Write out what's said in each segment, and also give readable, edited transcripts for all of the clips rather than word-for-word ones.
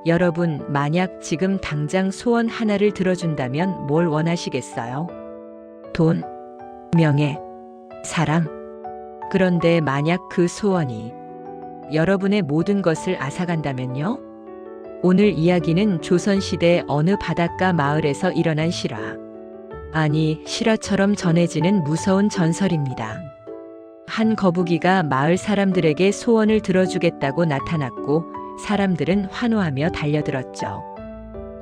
여러분, 만약 지금 당장 소원 하나를 들어준다면 뭘 원하시겠어요? 돈, 명예, 사랑. 그런데 만약 그 소원이 여러분의 모든 것을 앗아간다면요? 오늘 이야기는 조선시대 어느 바닷가 마을에서 일어난 실화. 아니, 실화처럼 전해지는 무서운 전설입니다. 한 거북이가 마을 사람들에게 소원을 들어주겠다고 나타났고 사람들은 환호하며 달려들었죠.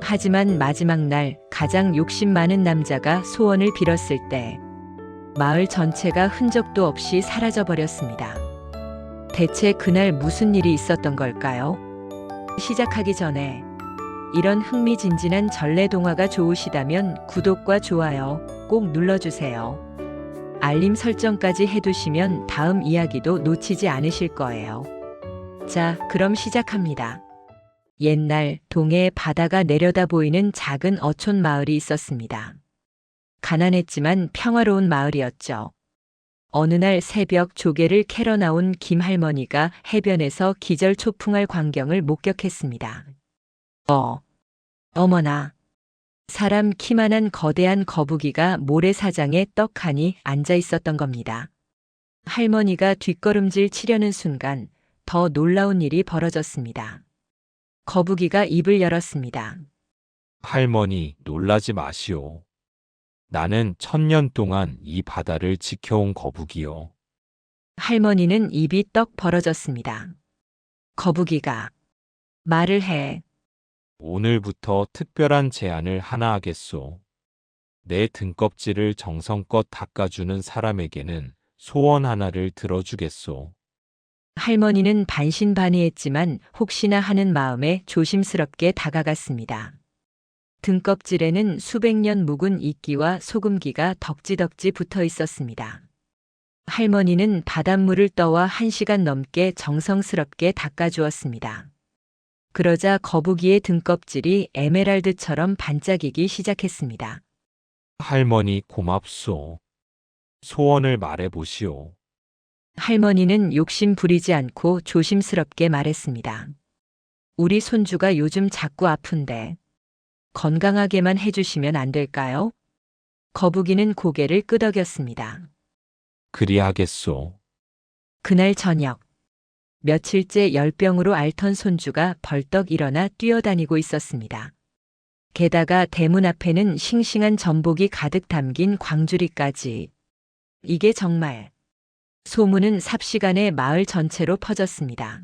하지만 마지막 날 가장 욕심 많은 남자가 소원을 빌었을 때 마을 전체가 흔적도 없이 사라져 버렸습니다. 대체 그날 무슨 일이 있었던 걸까요? 시작하기 전에 이런 흥미진진한 전래동화가 좋으시다면 구독과 좋아요 꼭 눌러주세요. 알림 설정까지 해두시면 다음 이야기도 놓치지 않으실 거예요. 자, 그럼 시작합니다. 옛날 동해의 바다가 내려다 보이는 작은 어촌 마을이 있었습니다. 가난했지만 평화로운 마을이었죠. 어느 날 새벽 조개를 캐러 나온 김 할머니가 해변에서 기절초풍할 광경을 목격했습니다. 어머나. 사람 키만한 거대한 거북이가 모래사장에 떡하니 앉아 있었던 겁니다. 할머니가 뒷걸음질 치려는 순간 더 놀라운 일이 벌어졌습니다. 거북이가 입을 열었습니다. 할머니, 놀라지 마시오. 나는 1000년 동안 이 바다를 지켜온 거북이요. 할머니는 입이 떡 벌어졌습니다. 거북이가 말을 해. 오늘부터 특별한 제안을 하나 하겠소. 내 등껍질을 정성껏 닦아주는 사람에게는 소원 하나를 들어주겠소. 할머니는 반신반의했지만 혹시나 하는 마음에 조심스럽게 다가갔습니다. 등껍질에는 수백 년 묵은 이끼와 소금기가 덕지덕지 붙어 있었습니다. 할머니는 바닷물을 떠와 1시간 넘게 정성스럽게 닦아주었습니다. 그러자 거북이의 등껍질이 에메랄드처럼 반짝이기 시작했습니다. 할머니, 고맙소. 소원을 말해보시오. 할머니는 욕심 부리지 않고 조심스럽게 말했습니다. 우리 손주가 요즘 자꾸 아픈데 건강하게만 해주시면 안 될까요? 거북이는 고개를 끄덕였습니다. 그리하겠소. 그날 저녁, 며칠째 열병으로 앓던 손주가 벌떡 일어나 뛰어다니고 있었습니다. 게다가 대문 앞에는 싱싱한 전복이 가득 담긴 광주리까지. 이게 정말. 소문은 삽시간에 마을 전체로 퍼졌습니다.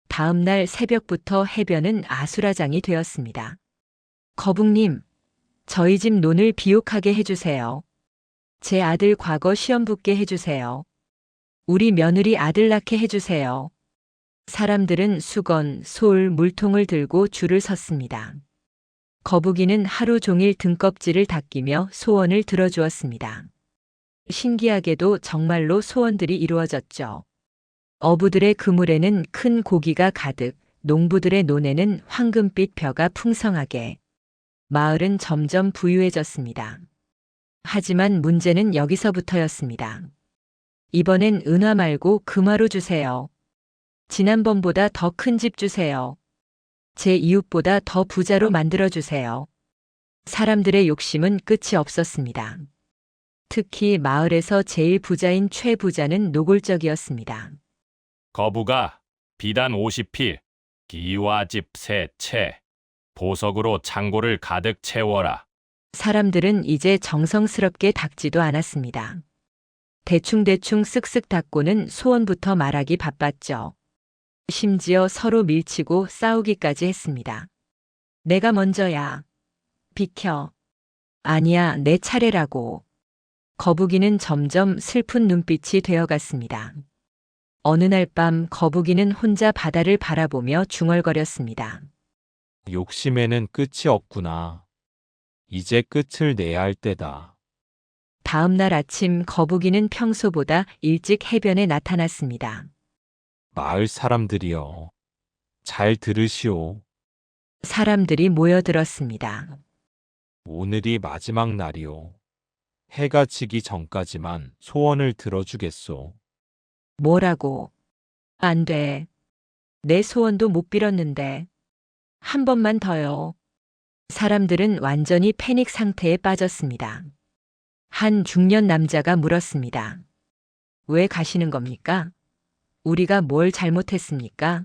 다음 날 새벽부터 해변은 아수라장이 되었습니다. 거북님, 저희 집 논을 비옥하게 해주세요. 제 아들 과거 시험 붙게 해주세요. 우리 며느리 아들 낳게 해주세요. 사람들은 수건, 솔, 물통을 들고 줄을 섰습니다. 거북이는 하루 종일 등껍질을 닦이며 소원을 들어주었습니다. 신기하게도 정말로 소원들이 이루어졌죠. 어부들의 그물에는 큰 고기가 가득, 농부들의 논에는 황금빛 벼가 풍성하게. 마을은 점점 부유해졌습니다. 하지만 문제는 여기서부터였습니다. 이번엔 은화 말고 금화로 주세요. 지난번보다 더 큰 집 주세요. 제 이웃보다 더 부자로 만들어주세요. 사람들의 욕심은 끝이 없었습니다. 특히 마을에서 제일 부자인 최 부자는 노골적이었습니다. 거부가 비단 50필, 기와집 3채, 보석으로 창고를 가득 채워라. 사람들은 이제 정성스럽게 닦지도 않았습니다. 대충대충 쓱쓱 닦고는 소원부터 말하기 바빴죠. 심지어 서로 밀치고 싸우기까지 했습니다. 내가 먼저야. 비켜. 아니야, 내 차례라고. 거북이는 점점 슬픈 눈빛이 되어갔습니다. 어느 날 밤 거북이는 혼자 바다를 바라보며 중얼거렸습니다. 욕심에는 끝이 없구나. 이제 끝을 내야 할 때다. 다음 날 아침 거북이는 평소보다 일찍 해변에 나타났습니다. 마을 사람들이여, 잘 들으시오. 사람들이 모여들었습니다. 오늘이 마지막 날이오. 해가 지기 전까지만 소원을 들어주겠소. 뭐라고? 안 돼. 내 소원도 못 빌었는데. 한 번만 더요. 사람들은 완전히 패닉 상태에 빠졌습니다. 한 중년 남자가 물었습니다. 왜 가시는 겁니까? 우리가 뭘 잘못했습니까?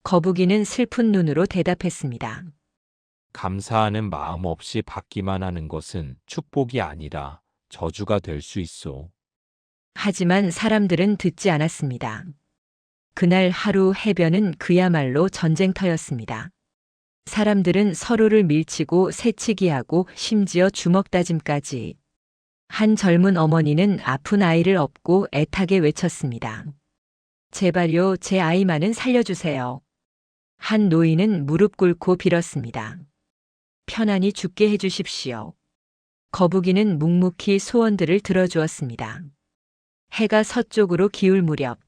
거북이는 슬픈 눈으로 대답했습니다. 감사하는 마음 없이 받기만 하는 것은 축복이 아니라 저주가 될 수 있어. 하지만 사람들은 듣지 않았습니다. 그날 하루 해변은 그야말로 전쟁터였습니다. 사람들은 서로를 밀치고 새치기하고 심지어 주먹다짐까지. 한 젊은 어머니는 아픈 아이를 업고 애타게 외쳤습니다. 제발요, 제 아이만은 살려주세요. 한 노인은 무릎 꿇고 빌었습니다. 편안히 죽게 해주십시오. 거북이는 묵묵히 소원들을 들어주었습니다. 해가 서쪽으로 기울 무렵,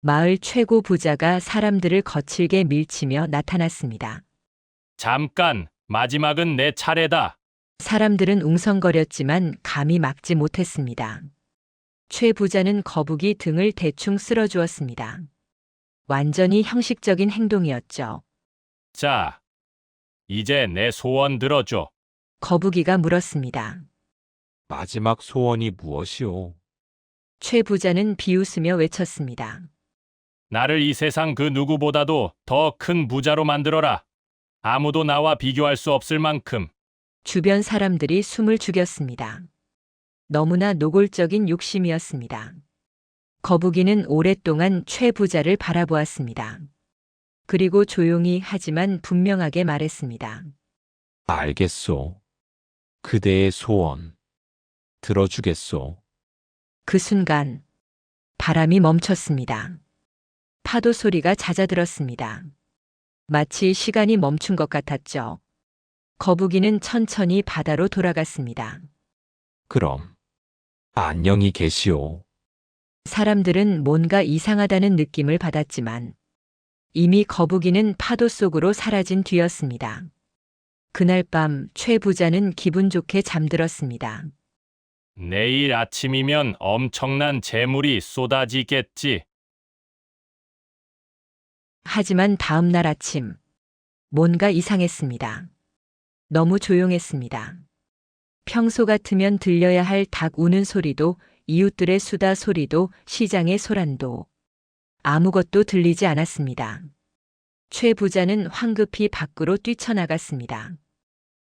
마을 최고 부자가 사람들을 거칠게 밀치며 나타났습니다. 잠깐, 마지막은 내 차례다. 사람들은 웅성거렸지만 감히 막지 못했습니다. 최 부자는 거북이 등을 대충 쓸어주었습니다. 완전히 형식적인 행동이었죠. 자, 이제 내 소원 들어줘. 거북이가 물었습니다. 마지막 소원이 무엇이오? 최 부자는 비웃으며 외쳤습니다. 나를 이 세상 그 누구보다도 더 큰 부자로 만들어라. 아무도 나와 비교할 수 없을 만큼. 주변 사람들이 숨을 죽였습니다. 너무나 노골적인 욕심이었습니다. 거북이는 오랫동안 최 부자를 바라보았습니다. 그리고 조용히 하지만 분명하게 말했습니다. 알겠소. 그대의 소원. 들어주겠소. 그 순간 바람이 멈췄습니다. 파도 소리가 잦아들었습니다. 마치 시간이 멈춘 것 같았죠. 거북이는 천천히 바다로 돌아갔습니다. 그럼 안녕히 계시오. 사람들은 뭔가 이상하다는 느낌을 받았지만 이미 거북이는 파도 속으로 사라진 뒤였습니다. 그날 밤 최 부자는 기분 좋게 잠들었습니다. 내일 아침이면 엄청난 재물이 쏟아지겠지. 하지만 다음 날 아침 뭔가 이상했습니다. 너무 조용했습니다. 평소 같으면 들려야 할 닭 우는 소리도 이웃들의 수다 소리도 시장의 소란도 아무것도 들리지 않았습니다. 최 부자는 황급히 밖으로 뛰쳐나갔습니다.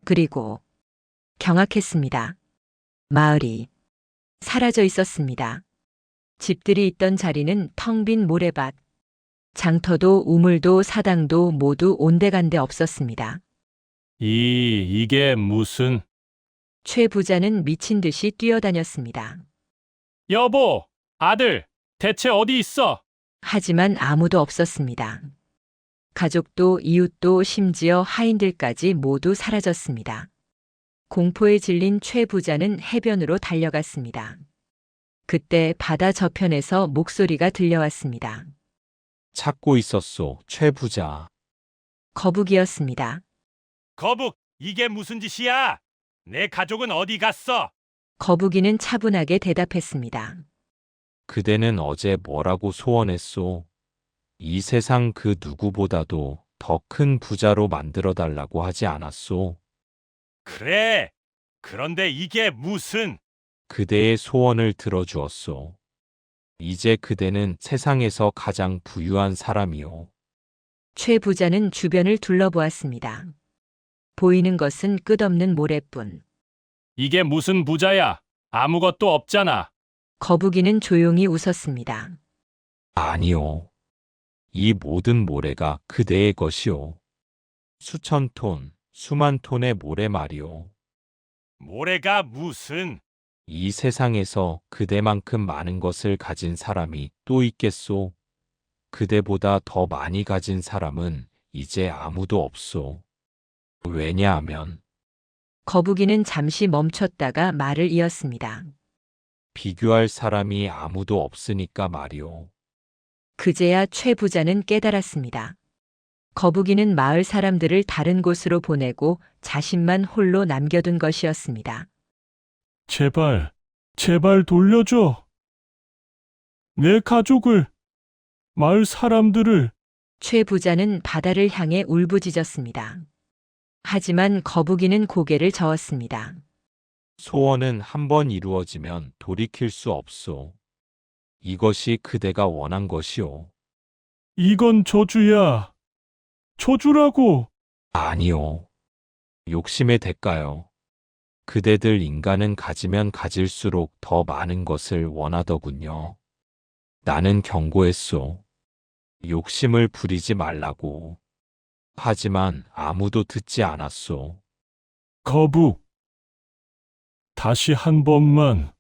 그리고 경악했습니다. 마을이 사라져 있었습니다. 집들이 있던 자리는 텅 빈 모래밭, 장터도 우물도 사당도 모두 온데간데 없었습니다. 이게 무슨... 최 부자는 미친 듯이 뛰어다녔습니다. 여보, 아들, 대체 어디 있어? 하지만 아무도 없었습니다. 가족도 이웃도 심지어 하인들까지 모두 사라졌습니다. 공포에 질린 최 부자는 해변으로 달려갔습니다. 그때 바다 저편에서 목소리가 들려왔습니다. 찾고 있었소, 최 부자. 거북이였습니다. 거북, 이게 무슨 짓이야? 내 가족은 어디 갔어? 거북이는 차분하게 대답했습니다. 그대는 어제 뭐라고 소원했소? 이 세상 그 누구보다도 더 큰 부자로 만들어 달라고 하지 않았소? 그래. 그런데 이게 무슨... 그대의 소원을 들어주었소. 이제 그대는 세상에서 가장 부유한 사람이오. 최 부자는 주변을 둘러보았습니다. 보이는 것은 끝없는 모래뿐. 이게 무슨 부자야? 아무것도 없잖아. 거북이는 조용히 웃었습니다. 아니오. 이 모든 모래가 그대의 것이오. 수천 톤, 수만 톤의 모래 말이오. 모래가 무슨... 이 세상에서 그대만큼 많은 것을 가진 사람이 또 있겠소? 그대보다 더 많이 가진 사람은 이제 아무도 없소. 왜냐하면 거북이는 잠시 멈췄다가 말을 이었습니다. 비교할 사람이 아무도 없으니까 말이오. 그제야 최 부자는 깨달았습니다. 거북이는 마을 사람들을 다른 곳으로 보내고 자신만 홀로 남겨둔 것이었습니다. 제발, 제발 돌려줘. 내 가족을, 마을 사람들을 최 부자는 바다를 향해 울부짖었습니다. 하지만 거북이는 고개를 저었습니다. 소원은 한 번 이루어지면 돌이킬 수 없소. 이것이 그대가 원한 것이오. 이건 저주야. 저주라고. 아니요. 욕심의 대가요. 그대들 인간은 가지면 가질수록 더 많은 것을 원하더군요. 나는 경고했소. 욕심을 부리지 말라고. 하지만 아무도 듣지 않았소. 거북. 다시 한 번만.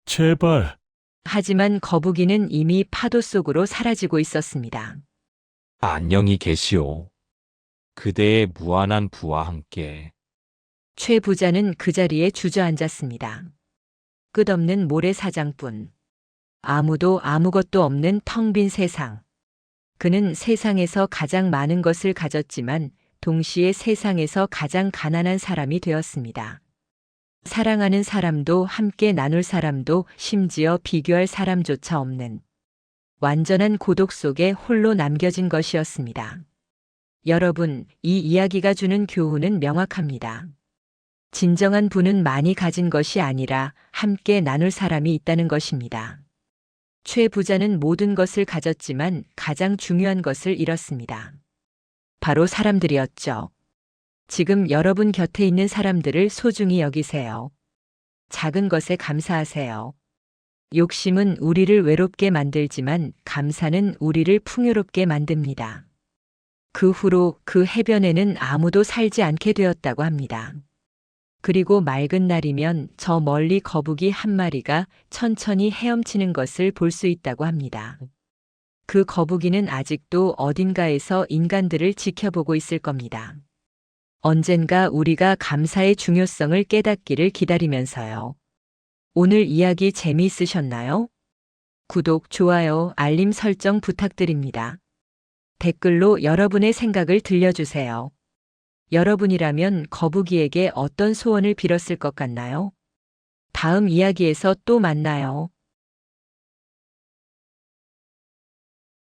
제발. 하지만 거북이는 이미 파도 속으로 사라지고 있었습니다. 안녕히 계시오. 그대의 무한한 부와 함께. 최 부자는 그 자리에 주저앉았습니다. 끝없는 모래사장뿐. 아무도 아무것도 없는 텅 빈 세상. 그는 세상에서 가장 많은 것을 가졌지만 동시에 세상에서 가장 가난한 사람이 되었습니다. 사랑하는 사람도 함께 나눌 사람도 심지어 비교할 사람조차 없는 완전한 고독 속에 홀로 남겨진 것이었습니다. 여러분, 이 이야기가 주는 교훈은 명확합니다. 진정한 부는 많이 가진 것이 아니라 함께 나눌 사람이 있다는 것입니다. 최 부자는 모든 것을 가졌지만 가장 중요한 것을 잃었습니다. 바로 사람들이었죠. 지금 여러분 곁에 있는 사람들을 소중히 여기세요. 작은 것에 감사하세요. 욕심은 우리를 외롭게 만들지만 감사는 우리를 풍요롭게 만듭니다. 그 후로 그 해변에는 아무도 살지 않게 되었다고 합니다. 그리고 맑은 날이면 저 멀리 거북이 한 마리가 천천히 헤엄치는 것을 볼 수 있다고 합니다. 그 거북이는 아직도 어딘가에서 인간들을 지켜보고 있을 겁니다. 언젠가 우리가 감사의 중요성을 깨닫기를 기다리면서요. 오늘 이야기 재미있으셨나요? 구독, 좋아요, 알림 설정 부탁드립니다. 댓글로 여러분의 생각을 들려주세요. 여러분이라면 거북이에게 어떤 소원을 빌었을 것 같나요? 다음 이야기에서 또 만나요.